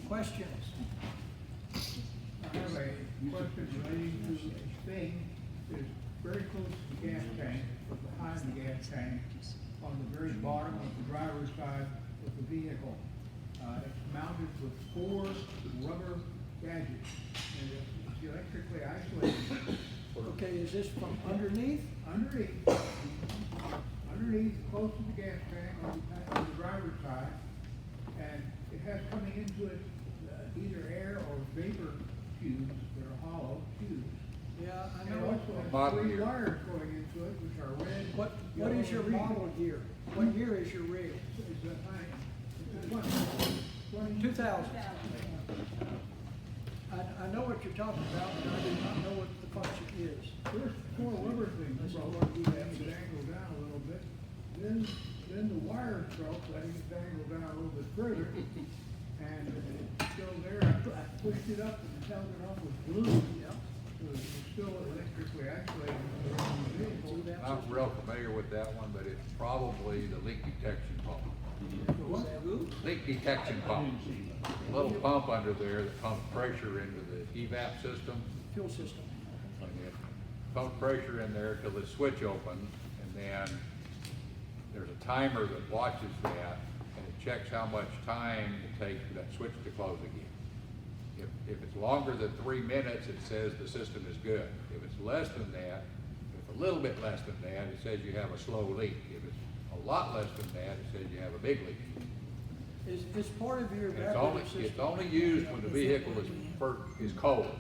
Questions? I have a question relating to a thing that is very close to the gas tank, behind the gas tank, on the very bottom of the driver's side of the vehicle. It's mounted with 4 rubber gadgets, and it's electrically isolated. Okay, is this from underneath? Underneath, close to the gas tank on the driver's side, and it has coming into it either air or vapor tubes that are hollow tubes. Yeah, I And it know. also has 3 wires going into it, which are red. What yellow, is your and green. model year? What year is your rig? It's a 20. 2000. I know what you're talking about, but I do not know what the function is. First 4 rubber things broke, we had to dangle down a little bit. Then the wires broke, letting it dangle down a little bit further. And it's still there. I pushed it up and held it off with glue. So it's still electrically isolated from the vehicle. I'm not real familiar with that one, but it's probably the leak detection pump. What? Leak detection pump. A little pump under there that pumps pressure into the evap system. Fuel system. And it pumps pressure in there till the switch opens, and then there's a timer that watches that, and it checks how much time it takes for that switch to close again. If it's longer than 3 minutes, it says the system is good. If it's less than that, if a little bit less than that, it says you have a slow leak. If it's a lot less than that, it says you have a big leak. Is part of your And it's only used when the vehicle is cold.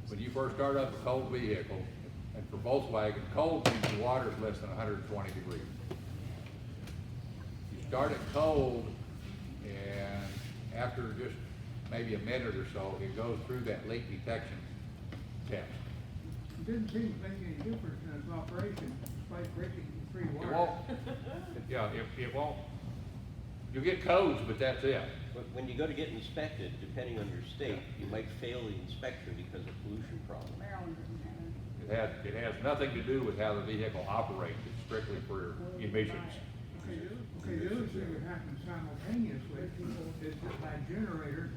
When you first start up a cold vehicle, and for Volkswagen, cold means the water is less than 120 degrees. You start it cold, and after just maybe a minute or so, it goes through that leak detection test. It didn't seem to make any difference in its operation, despite breaking the 3 It wires. won't, yeah, it won't. You'll get codes, but that's it. But when you go to get inspected, depending on your state, you might fail the inspection because of pollution problems. Maryland doesn't have it. It has nothing to do with how the vehicle operates. It's strictly for emissions. Okay, the other thing that happens simultaneously is that my generator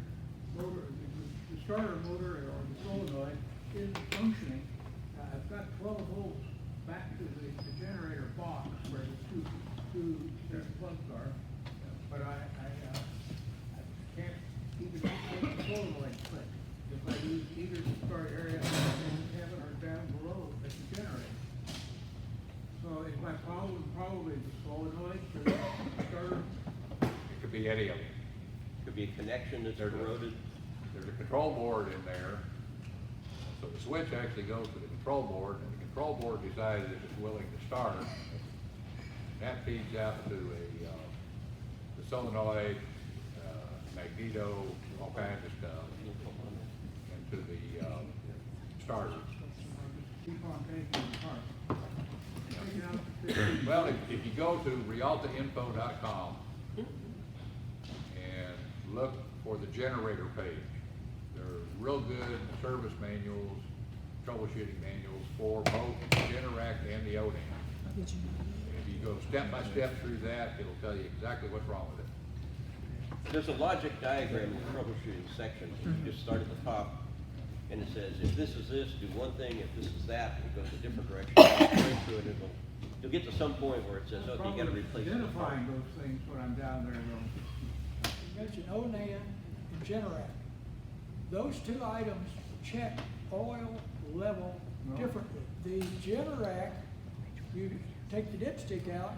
motor, the starter motor or the solenoid is functioning. I've got 12 volts back to the generator box where the two plugs are, but I can't even make the solenoid click if I use either the start area in heaven or down below at the generator. So is my problem probably the solenoid or the starter? It could be any of them. Could be a connection that's There's corroded. There's a control board in there. So the switch actually goes to the control board, and the control board decides if it's willing to start. That feeds out to the solenoid, magneto, all kinds of stuff, and to the starter. Keep on taking it apart. Taking out the fixture. Well, if you go to rialtainfo.com and look for the generator page, there are real good service manuals, troubleshooting manuals for both the Generac and the Onan. If you go step by step through that, it'll tell you exactly what's wrong with it. There's a logic diagram in the troubleshooting section. You just start at the top, and it says, if this is this, do one thing. If this is that, it goes a different direction. Straight through it, you'll get to some point where it says, okay, you got to replace it. Identifying those things when I'm down there though. You mentioned Onan and Generac. Those 2 items check oil level differently. The Generac, you take the dipstick out,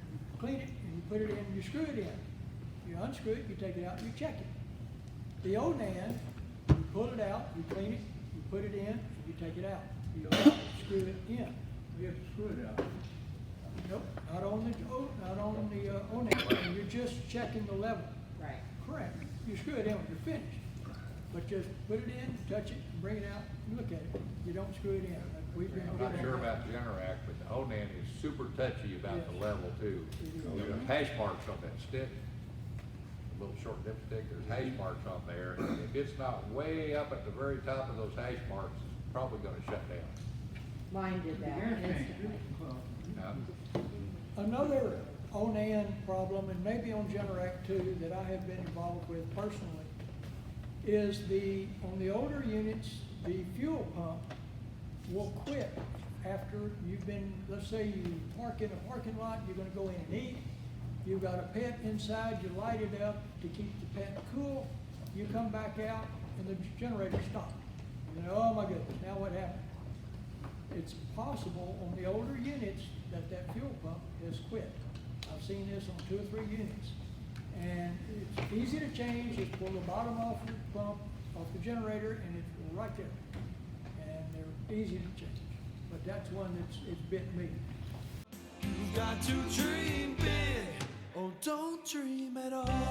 you clean it, and you put it in, you screw it in. You unscrew it, you take it out, you check it. The Onan, you pull it out, you clean it, you put it in, and you take it out. You screw it in. You have to screw it out. Nope, not on the Onan, you're just checking the level. Right. Correct. You screw it in when you're finished. But just put it in, touch it, bring it out, and look at it. You don't screw it in. We've been I'm not sure about Generac, but the Onan is super touchy about the level too. There's hash marks on that stick, a little short dipstick, there's hash marks on there. And if it's not way up at the very top of those hash marks, it's probably gonna shut down. Mine did The that gas tank instantly. too. Well, Another Onan problem, and maybe on Generac too, that I have been involved with personally, is on the older units, the fuel pump will quit after you've been, let's say you park in a parking lot, you're gonna go in and eat, you've got a pet inside, you light it up to keep the pet cool, you come back out and the generator stops. You know, oh my goodness, now what happened? It's possible on the older units that fuel pump has quit. I've seen this on 2 or 3 units. And it's easy to change, just pull the bottom off the pump, off the generator, and it's right there. And they're easy to change. But that's one it's bit me. You've got to dream big, or don't dream at all.